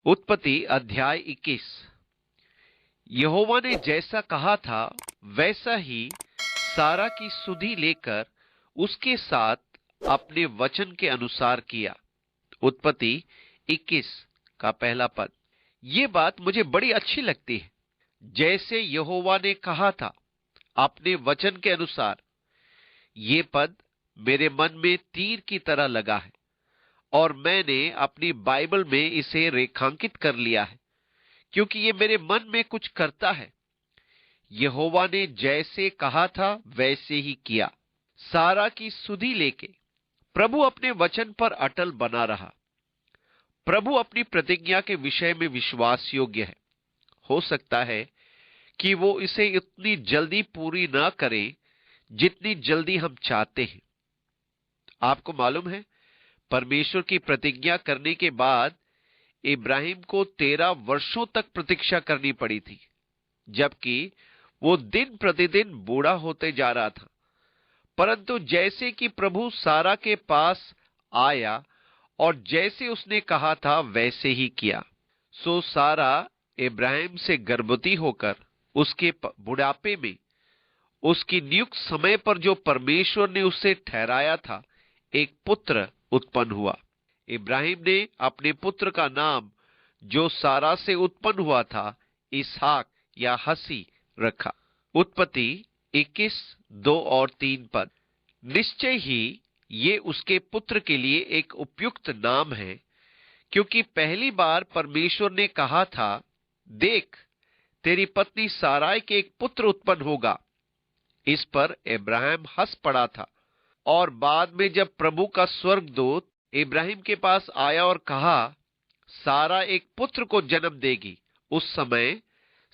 उत्पत्ति अध्याय 21। यहोवा ने जैसा कहा था वैसा ही सारा की सुधि लेकर उसके साथ अपने वचन के अनुसार किया। उत्पत्ति 21 का पहला पद। ये बात मुझे बड़ी अच्छी लगती है। जैसे यहोवा ने कहा था अपने वचन के अनुसार। ये पद मेरे मन में तीर की तरह लगा है और मैंने अपनी बाइबल में इसे रेखांकित कर लिया है, क्योंकि ये मेरे मन में कुछ करता है। यहोवा ने जैसे कहा था वैसे ही किया। सारा की सुधि लेके प्रभु अपने वचन पर अटल बना रहा। प्रभु अपनी प्रतिज्ञा के विषय में विश्वास योग्य है। हो सकता है कि वो इसे इतनी जल्दी पूरी ना करे जितनी जल्दी हम चाहते हैं। आपको मालूम है, परमेश्वर की प्रतिज्ञा करने के बाद इब्राहिम को 13 वर्षों तक प्रतीक्षा करनी पड़ी थी, जबकि वो दिन प्रतिदिन बूढ़ा होते जा रहा था। परंतु जैसे कि प्रभु सारा के पास आया और जैसे उसने कहा था वैसे ही किया। सो सारा इब्राहिम से गर्भवती होकर उसके बुढ़ापे में उसकी नियुक्त समय पर जो परमेश्वर ने उसे ठहराया था, एक पुत्र उत्पन्न हुआ। इब्राहिम ने अपने पुत्र का नाम जो सारा से उत्पन्न हुआ था इसहाक या हसी रखा। उत्पत्ति 21 2 और 3 पद। निश्चय ही ये उसके पुत्र के लिए एक उपयुक्त नाम है, क्योंकि पहली बार परमेश्वर ने कहा था, देख तेरी पत्नी साराई के एक पुत्र उत्पन्न होगा। इस पर इब्राहिम हंस पड़ा था। और बाद में जब प्रभु का स्वर्गदूत इब्राहिम के पास आया और कहा, सारा एक पुत्र को जन्म देगी, उस समय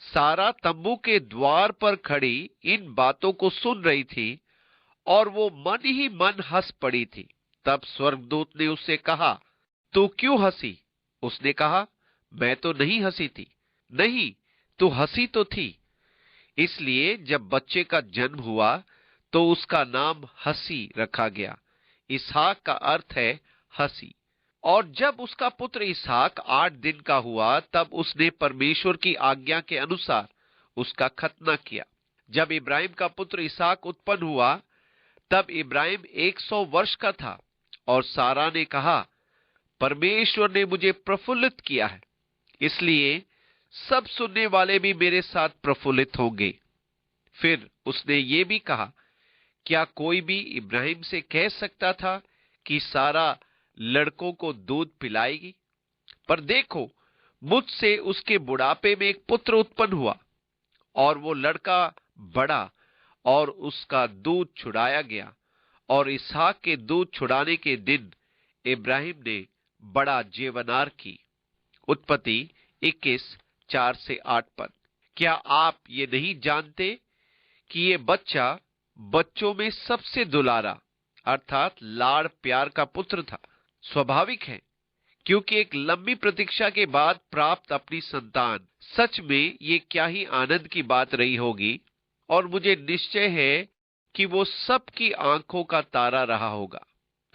सारा तंबू के द्वार पर खड़ी इन बातों को सुन रही थी और वो मन ही मन हंस पड़ी थी। तब स्वर्गदूत ने उससे कहा, तू क्यों हंसी? उसने कहा, मैं तो नहीं हंसी थी। नहीं, तू हंसी तो थी। इसलिए जब बच्चे का जन्म हुआ तो उसका नाम हसी रखा गया। इसहाक का अर्थ है हसी। और जब उसका पुत्र इसहाक 8 दिन का हुआ तब उसने परमेश्वर की आज्ञा के अनुसार उसका खतना किया। जब इब्राहिम का पुत्र इसहाक उत्पन्न हुआ तब इब्राहिम 100 वर्ष का था और सारा ने कहा, परमेश्वर ने मुझे प्रफुल्लित किया है, इसलिए सब सुनने वाले भी मेरे साथ प्रफुल्लित होंगे। फिर उसने ये भी कहा, क्या कोई भी इब्राहिम से कह सकता था कि सारा लड़कों को दूध पिलाएगी? पर देखो, मुझसे उसके बुढ़ापे में एक पुत्र उत्पन्न हुआ और वो लड़का बड़ा और उसका दूध छुड़ाया गया। और इसहाक के दूध छुड़ाने के दिन इब्राहिम ने बड़ा जेवनार की। उत्पत्ति 21 4 से 8 पद। क्या आप ये नहीं जानते कि ये बच्चा बच्चों में सबसे दुलारा अर्थात लाड़ प्यार का पुत्र था? स्वाभाविक है, क्योंकि एक लंबी प्रतीक्षा के बाद प्राप्त अपनी संतान सच में ये क्या ही आनंद की बात रही होगी। और मुझे निश्चय है कि वो सबकी आंखों का तारा रहा होगा।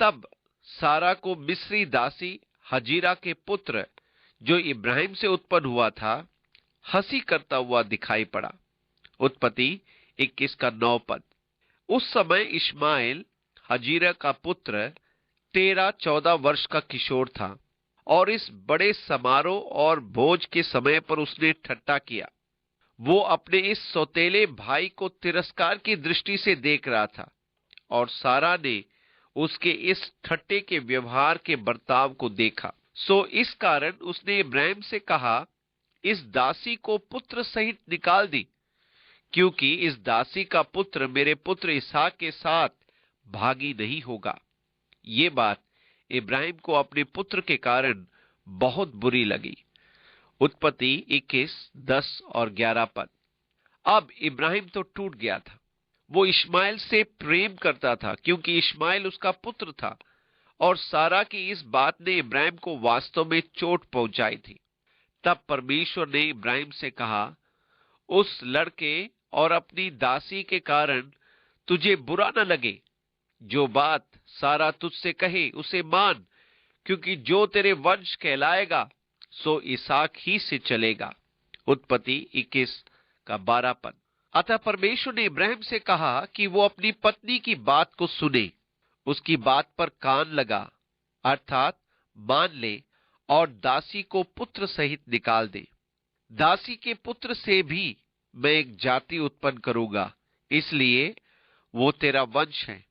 तब सारा को मिस्री दासी हजीरा के पुत्र जो इब्राहिम से उत्पन्न हुआ था हंसी करता हुआ दिखाई पड़ा। उत्पत्ति 21 का 9 पद। उस समय इश्माएल हजीरा का पुत्र 13-14 वर्ष का किशोर था और इस बड़े समारोह और भोज के समय पर उसने ठट्टा किया। वो अपने इस सौतेले भाई को तिरस्कार की दृष्टि से देख रहा था और सारा ने उसके इस ठट्टे के व्यवहार के बर्ताव को देखा। सो इस कारण उसने इब्राहिम से कहा, इस दासी को पुत्र सहित निकाल दी, क्योंकि इस दासी का पुत्र मेरे पुत्र इसहाक के साथ भागी नहीं होगा। ये बात इब्राहिम को अपने पुत्र के कारण बहुत बुरी लगी। उत्पत्ति 21 10 और 11 पद। अब इब्राहिम तो टूट गया था। वो इश्माएल से प्रेम करता था क्योंकि इश्माएल उसका पुत्र था और सारा की इस बात ने इब्राहिम को वास्तव में चोट पहुंचाई थी। तब परमेश्वर ने इब्राहिम से कहा, उस लड़के और अपनी दासी के कारण तुझे बुरा न लगे। जो बात सारा तुझसे कहे उसे मान, क्योंकि जो तेरे वंश कहलाएगा सो इसहाक ही से चलेगा। उत्पत्ति 21 का 12 पद। अतः परमेश्वर ने इब्राहिम से कहा कि वो अपनी पत्नी की बात को सुने, उसकी बात पर कान लगा, अर्थात मान ले, और दासी को पुत्र सहित निकाल दे। दासी के पुत्र से भी मैं एक जाति उत्पन्न करूंगा, इसलिए वो तेरा वंश है।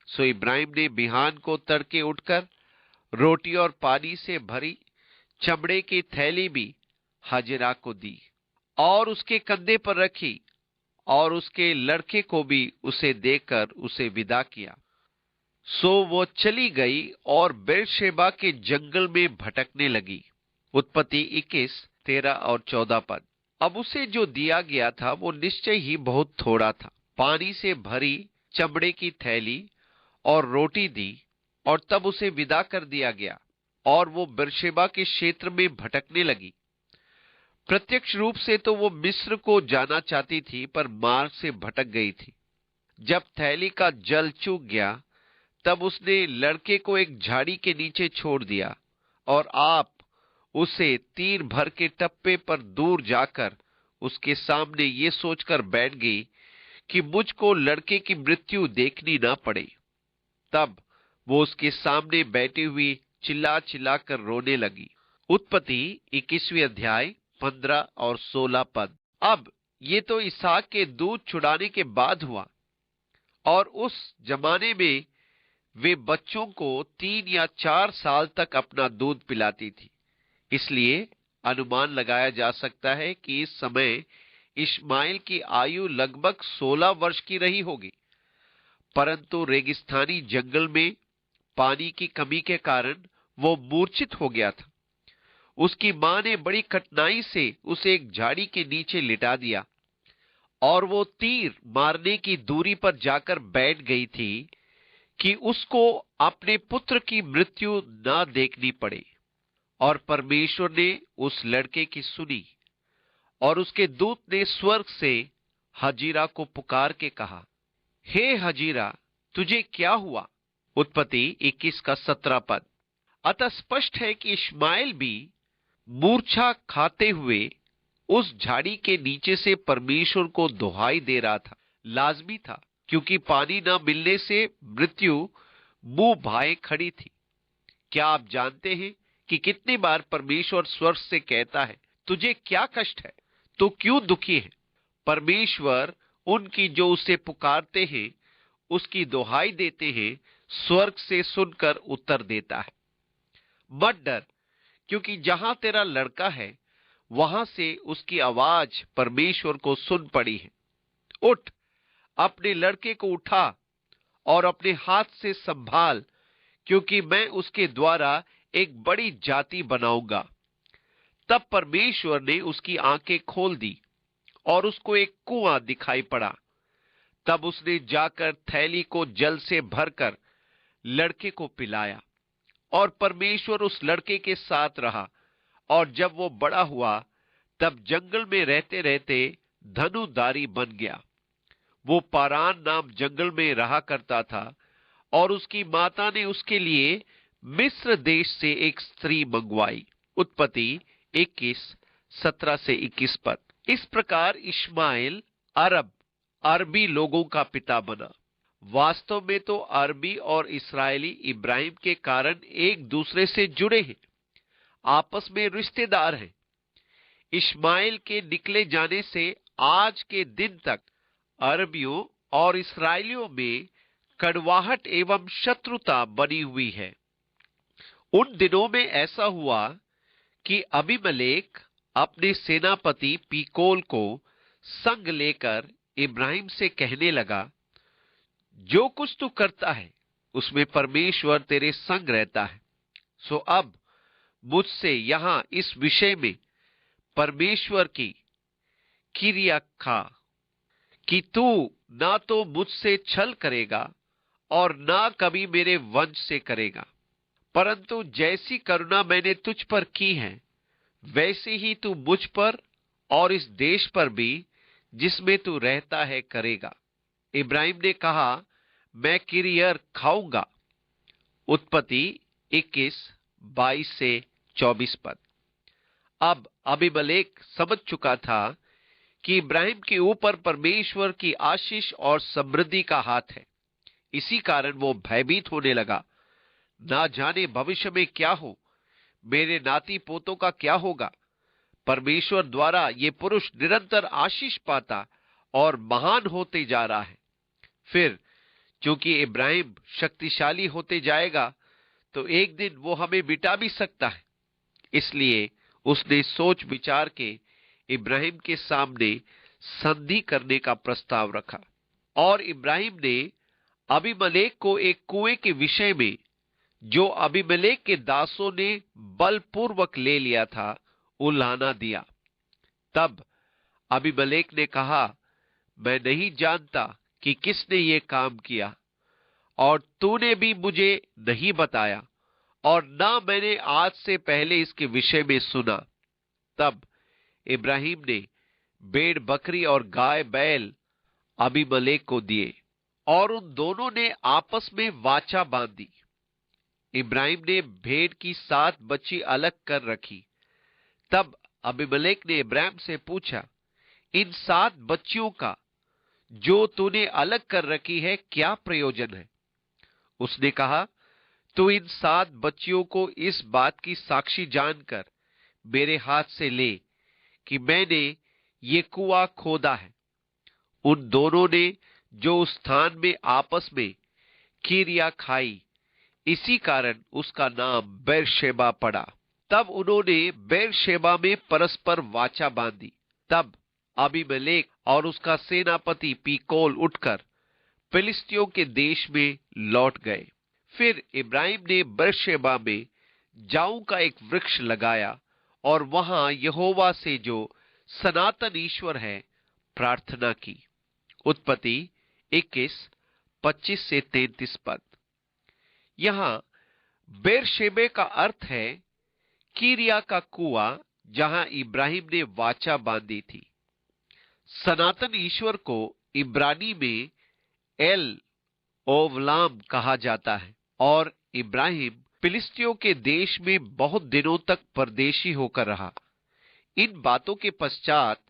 सो इब्राहिम ने बिहान को तड़के उठकर रोटी और पानी से भरी चमड़े की थैली भी हाजिरा को दी और उसके कंधे पर रखी, और उसके लड़के को भी उसे देकर उसे विदा किया। सो वो चली गई और बेरशेबा के जंगल में भटकने लगी। उत्पत्ति 21 13 और 14 पद। अब उसे जो दिया गया था वो निश्चय ही बहुत थोड़ा था। पानी से भरी चमड़े की थैली और रोटी दी, और तब उसे विदा कर दिया गया, और वो बेरशेबा के क्षेत्र में भटकने लगी। प्रत्यक्ष रूप से तो वो मिस्र को जाना चाहती थी, पर मार्ग से भटक गई थी। जब थैली का जल चूक गया, तब उसने लड़के को एक झाड़ी के नीचे छोड़ दिया, और आप उसे तीर भर के टप्पे पर दूर जाकर उसके सामने ये सोचकर बैठ गई कि मुझको लड़के की मृत्यु देखनी ना पड़े। तब वो उसके सामने बैठी हुई चिल्ला चिल्ला कर रोने लगी। उत्पत्ति 21वें अध्याय 15 और 16 पद। अब ये तो इसहाक के दूध छुड़ाने के बाद हुआ, और उस जमाने में वे बच्चों को 3 या 4 साल तक अपना दूध पिलाती थी। इसलिए अनुमान लगाया जा सकता है कि इस समय इश्माइल की आयु लगभग 16 वर्ष की रही होगी। परंतु रेगिस्तानी जंगल में पानी की कमी के कारण वो मूर्छित हो गया था। उसकी मां ने बड़ी कठिनाई से उसे एक झाड़ी के नीचे लिटा दिया, और वो तीर मारने की दूरी पर जाकर बैठ गई थी कि उसको अपने पुत्र की मृत्यु ना देखनी पड़े। और परमेश्वर ने उस लड़के की सुनी, और उसके दूत ने स्वर्ग से हजीरा को पुकार के कहा, हे हजीरा, तुझे क्या हुआ? उत्पत्ति 21 का 17 पद। अतः स्पष्ट है कि इश्माइल भी मूर्छा खाते हुए उस झाड़ी के नीचे से परमेश्वर को दुहाई दे रहा था। लाजमी था, क्योंकि पानी न मिलने से मृत्यु मुंह भाए खड़ी थी। क्या आप जानते हैं कि कितनी बार परमेश्वर स्वर्ग से कहता है, तुझे क्या कष्ट है, तो क्यों दुखी है? परमेश्वर उनकी जो उसे पुकारते हैं, उसकी दुहाई देते हैं, स्वर्ग से सुनकर उत्तर देता है। मत डर, क्योंकि जहां तेरा लड़का है वहां से उसकी आवाज परमेश्वर को सुन पड़ी है। उठ, अपने लड़के को उठा और अपने हाथ से संभाल, क्योंकि मैं उसके द्वारा एक बड़ी जाति बनाऊंगा। तब परमेश्वर ने उसकी आंखें खोल दी और उसको एक कुआं दिखाई पड़ा। तब उसने जाकर थैली को जल से भरकर लड़के को पिलाया, और परमेश्वर उस लड़के के साथ रहा। और जब वो बड़ा हुआ, तब जंगल में रहते रहते धनुधारी बन गया। वो पारान नाम जंगल में रहा करता था, और उसकी माता ने उसके लिए मिस्र देश से एक स्त्री मंगवाई। उत्पत्ति 21 17 से 21 पद। इस प्रकार इश्माइल अरबी लोगों का पिता बना। वास्तव में तो अरबी और इस्राएली इब्राहिम के कारण एक दूसरे से जुड़े हैं, आपस में रिश्तेदार हैं। इश्माइल के निकले जाने से आज के दिन तक अरबियों और इस्राएलियों में कड़वाहट एवं शत्रुता बनी हुई है। उन दिनों में ऐसा हुआ कि अबीमेलेक अपने सेनापति पीकोल को संग लेकर इब्राहिम से कहने लगा, जो कुछ तू करता है उसमें परमेश्वर तेरे संग रहता है। सो अब मुझसे यहां इस विषय में परमेश्वर की किरिया खा कि तू ना तो मुझसे छल करेगा और ना कभी मेरे वंश से करेगा, परंतु जैसी करुणा मैंने तुझ पर की है वैसे ही तू मुझ पर और इस देश पर भी जिसमें तू रहता है करेगा। इब्राहिम ने कहा, मैं किरियर खाऊंगा। उत्पत्ति 21 22 से 24 पद। अब अबीमेलेक समझ चुका था कि इब्राहिम के ऊपर परमेश्वर की आशीष और समृद्धि का हाथ है। इसी कारण वो भयभीत होने लगा। ना जाने भविष्य में क्या हो, मेरे नाती पोतों का क्या होगा। परमेश्वर द्वारा ये पुरुष निरंतर आशीष पाता और महान होते जा रहा है। फिर चूंकि इब्राहिम शक्तिशाली होते जाएगा, तो एक दिन वो हमें मिटा भी सकता है। इसलिए उसने सोच विचार के इब्राहिम के सामने संधि करने का प्रस्ताव रखा। और इब्राहिम ने अबीमेलेक को एक कुएं के विषय में, जो अबीमेलेक के दासों ने बलपूर्वक ले लिया था, उल्हाना दिया। तब अबीमेलेक ने कहा, मैं नहीं जानता कि किसने ये काम किया, और तूने भी मुझे नहीं बताया, और ना मैंने आज से पहले इसके विषय में सुना। तब इब्राहिम ने भेड़ बकरी और गाय बैल अबीमेलेक को दिए, और उन दोनों ने आपस में वाचा बांधी। इब्राहिम ने भेड़ की 7 बच्ची अलग कर रखी। तब अबीमेलेक ने इब्राहिम से पूछा, इन 7 बच्चियों का जो तूने अलग कर रखी है, क्या प्रयोजन है? उसने कहा, तू इन 7 बच्चियों को इस बात की साक्षी जानकर मेरे हाथ से ले कि मैंने ये कुआं खोदा है। उन दोनों ने जो उस स्थान में आपस में किरिया खाई, इसी कारण उसका नाम बेरशेबा पड़ा। तब उन्होंने बेरशेबा में परस्पर वाचा बांधी। तब अबीमेलेक और उसका सेनापति पीकोल उठकर फिलिस्तियों के देश में लौट गए। फिर इब्राहिम ने बेरशेबा में जाऊ का एक वृक्ष लगाया और वहां यहोवा से, जो सनातन ईश्वर है, प्रार्थना की। उत्पत्ति 21:25 से 33 पद। यहां बेरशेबे का अर्थ है किरिया का कुआं, जहां इब्राहिम ने वाचा बांधी थी। सनातन ईश्वर को इब्रानी में एल ओवलाम कहा जाता है, और इब्राहिम फिलिस्तियों के देश में बहुत दिनों तक परदेशी होकर रहा। इन बातों के पश्चात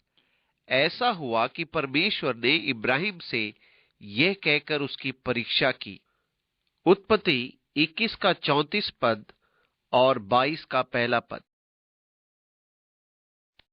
ऐसा हुआ कि परमेश्वर ने इब्राहिम से यह कहकर उसकी परीक्षा की। उत्पत्ति 21 का 34 पद और 22 का पहला पद।